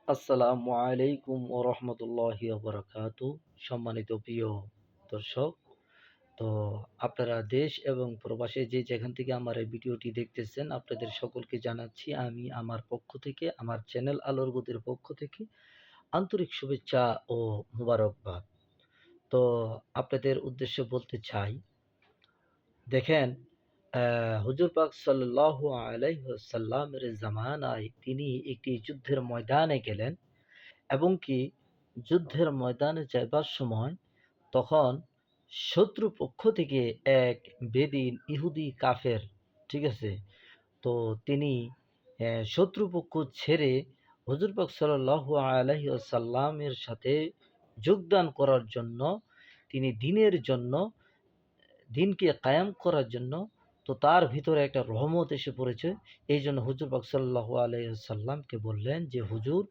আসসালামু আলাইকুম ও রহমতুল্লাহি সম্মানিত প্রিয় দর্শক, তো আপনারা দেশ এবং প্রবাসে যে যেখান থেকে আমার এই ভিডিওটি দেখতেছেন, আপনাদের সকলকে জানাচ্ছি আমি আমার পক্ষ থেকে, আমার চ্যানেল আলোর গতির পক্ষ থেকে আন্তরিক শুভেচ্ছা ও মুবারকবাদ। তো আপনাদের উদ্দেশ্যে বলতে চাই, দেখেন, হুজুর পাক সাল্লাল্লাহু আলাইহি ওয়াসাল্লামের জামানায় তিনি একটি যুদ্ধের ময়দানে গেলেন এবং কি যুদ্ধের ময়দানে যাইবার সময় তখন শত্রু পক্ষ থেকে এক বেদিন ইহুদি কাফের, ঠিক আছে? তো তিনি শত্রুপক্ষ ছেড়ে হুজুর পাক সাল্লাল্লাহু আলাইহি ওয়াসাল্লামের সাথে যোগদান করার জন্য, তিনি দিনের জন্য, দিনকে কায়েম করার জন্য, তো তার ভিতরে একটা রহমত এসে পড়েছে। এই জন্য হুজুর পাক সাল্লাল্লাহু আলাইহি ওয়াসাল্লামকে বললেন যে, হুজুর,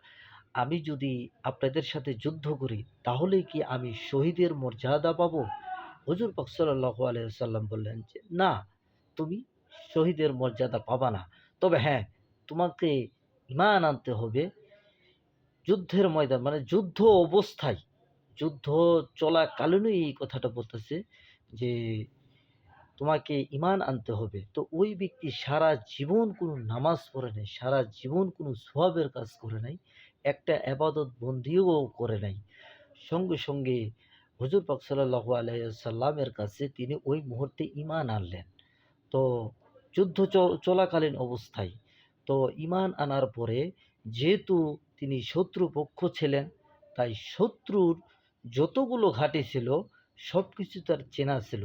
আমি যদি আপনাদের সাথে যুদ্ধ করি তাহলে কি আমি শহীদের মর্যাদা পাবো? হুজুর পাক সাল্লাল্লাহু আলাইহি ওয়াসাল্লাম বললেন যে, না, তুমি শহীদের মর্যাদা পাবা না। তবে হ্যাঁ, তোমাকে ঈমান আনতে হবে। যুদ্ধের ময়দান মানে যুদ্ধ অবস্থায়, যুদ্ধ চলাকালীনই এই কথাটা বলতেছে যে তোমাকে ঈমান আনতে হবে। তো ওই ব্যক্তি সারা জীবন কোনো নামাজ পড়ে নাই, সারা জীবন কোনো সওয়াবের কাজ করে নাই, একটা ইবাদত বন্দিও করে নাই। সঙ্গে, সঙ্গে হুজুর পাক সাল্লাল্লাহু আলাইহি ওয়াসাল্লামের কাছে তিনি ওই মুহূর্তে ঈমান আনলেন। তো যুদ্ধ চলাকালীন অবস্থায়। তো ঈমান আনার পরে যেহেতু তিনি শত্রুপক্ষ ছিলেন, তাই শত্রুর যতগুলো ঘাঁটি ছিল সবকিছু তার চেনা ছিল।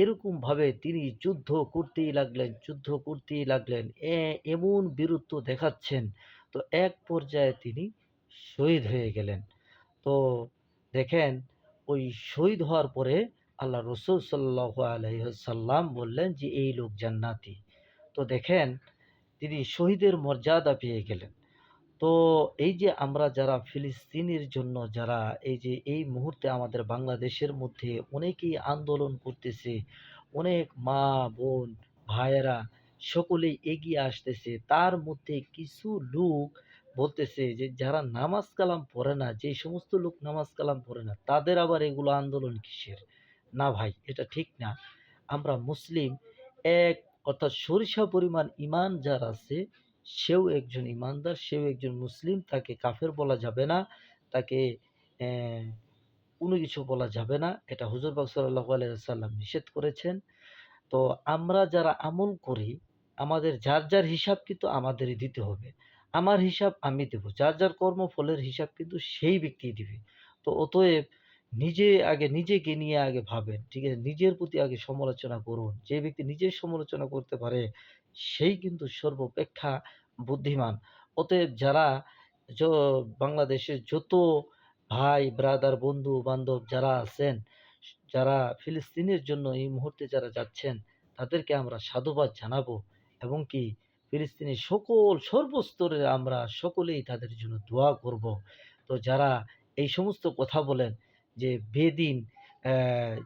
এরকমভাবে তিনি যুদ্ধ করতেই লাগলেন, যুদ্ধ করতেই লাগলেন। এমন বীরত্ব দেখাচ্ছেন, তো এক পর্যায়ে তিনি শহীদ হয়ে গেলেন। তো দেখেন, ওই শহীদ হওয়ার পরে আল্লাহ রসুল সাল্লাল্লাহু আলাইহি ওয়াসাল্লাম বললেন যে এই লোক জান্নাতি। তো দেখেন, তিনি শহীদের মর্যাদা পেয়ে গেলেন। তো এই যে আমরা যারা ফিলিস্তিনের জন্য যারা এই যে এই মুহূর্তে আমাদের বাংলাদেশের মধ্যে অনেকেই আন্দোলন করতেছে, অনেক মা, বোন, ভাইয়েরা সকলেই এগিয়ে আসতেছে। তার মধ্যে কিছু লোক বলতেছে যে যারা নামাজ কালাম পড়ে না, যে সমস্ত লোক নামাজ কালাম পড়ে না, তাদের আবার এগুলো আন্দোলন কিসের? না ভাই, এটা ঠিক না। আমরা মুসলিম, এক অর্থাৎ সরিষা পরিমাণ ঈমান যার আছে, সেও একজন ঈমানদার, সেও একজন মুসলিম। তাকে কাফের বলা যাবে না, তাকে অ্যা কোনো কিছু বলা যাবে না। এটা হুজুর পাক সাল্লাল্লাহু আলাইহি ওয়াসাল্লাম নিষেধ করেছেন। তো আমরা যারা আমল করি, আমাদের যার, যার হিসাব কিন্তু আমাদেরই দিতে হবে। আমার হিসাব আমি দেব। যার, যার কর্মফলের হিসাব কিন্তু সেই ব্যক্তিই দিবে। তো অতএব আগে নিজেকে নিয়ে আগে ভাবেন। ঠিক আছে? নিজের প্রতি আগে সমালোচনা করুন। যে ব্যক্তি নিজের সমালোচনা করতে পারে, সেই কিন্তু সর্বাপেক্ষা বুদ্ধিমান। অতএব যারা য বাংলাদেশের যত ভাই, ব্রাদার, বন্ধু-বান্ধব যারা আছেন, যারা ফিলিস্তিনের জন্য এই মুহূর্তে যারা যাচ্ছেন, তাদেরকে আমরা সাধুবাদ জানাবো এবং কি ফিলিস্তিনের সর্বস্তরের আমরা সকলেই তাদের জন্য দোয়া করব। তো যারা এই সমস্ত কথা বলেন যে বেদিন,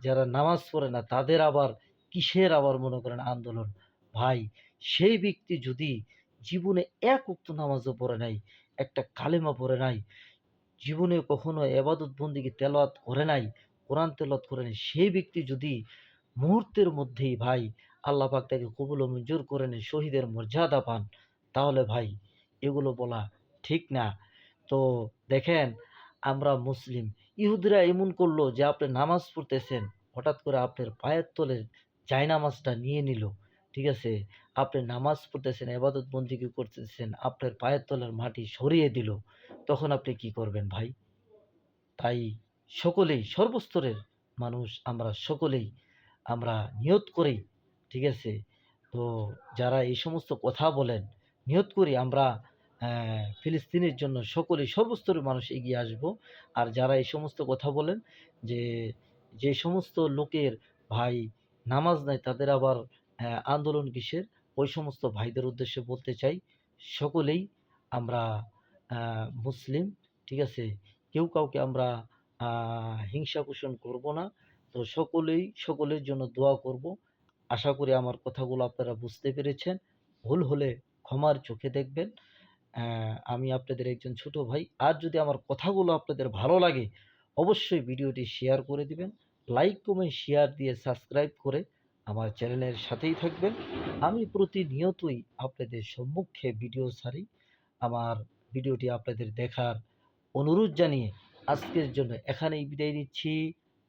যারা নামাজ পড়ে না তাদের আবার কিসের আবার মনে করেন আন্দোলন? ভাই, সেই ব্যক্তি যদি জীবনে এক ওয়াক্ত নামাজও পড়ে নাই, একটা কালেমা পড়ে নাই, জীবনে কখনো এবাদত বন্দেগী তেলাওয়াত করে নাই, কোরআন তেলাওয়াত করে নাই, সেই ব্যক্তি যদি মুহূর্তের মধ্যেই ভাই আল্লাহ পাক তাকে কবুল ও মঞ্জুর করে নেন, শহীদের মর্যাদা পান, তাহলে ভাই এগুলো বলা ঠিক না। তো দেখেন, আমরা মুসলিম, ইহুদিরা এমন করলো যে আপনি নামাজ পড়তেছেন, হঠাৎ করে আপনার পায়ের তলে জায়নামাজটা নিয়ে নিল। ঠিক আছে? আপনি নামাজ পড়তেছেন, ইবাদত বন্দেগী করতেছেন, আপনার পায়ের তলার মাটি সরিয়ে দিল। তখন আপনি কি করবেন ভাই? তাই সকলেই, সর্বস্তরের মানুষ আমরা সকলেই আমরা নিয়ত করি, ঠিক আছে? তো যারা এই সমস্ত কথা বলেন, নিয়ত করি আমরা ফিলিস্তিনের জন্য সকলেই সর্বস্তরের মানুষ এগিয়ে আসব। আর যারা এই সমস্ত কথা বলেন যে, যে সমস্ত লোকের ভাই নামাজ নাই তাদের আবার আন্দোলন কিসের? ওই সমস্ত ভাইদের উদ্দেশ্যে বলতে চাই, সকলেই আমরা মুসলিম, ঠিক আছে? কেউ কাউকে আমরা হিংসা পোষণ করব না। তো সকলেই সকলের জন্য দোয়া করব। আশা করি আমার কথাগুলো আপনারা বুঝতে পেরেছেন। ভুল হলে ক্ষমার চোখে দেখবেন। আমি আপনাদের একজন ছোট ভাই। আর যদি আমার কথাগুলো আপনাদের ভালো লাগে, অবশ্যই ভিডিওটি শেয়ার করে দিবেন। লাইক, কমেন্ট, শেয়ার দিয়ে সাবস্ক্রাইব করে আমার চ্যানেলের সাথেই থাকবেন। আমি প্রতিনিয়তই আপনাদের সম্মুখে ভিডিও ছাড়ি। আমার ভিডিওটি আপনাদের দেখার অনুরোধ জানিয়ে আজকের জন্য এখানেই বিদায় নিচ্ছি।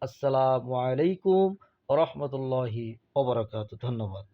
আসসালামু আলাইকুম ওয়া রাহমাতুল্লাহি ওয়া বারাকাতুহু। ধন্যবাদ।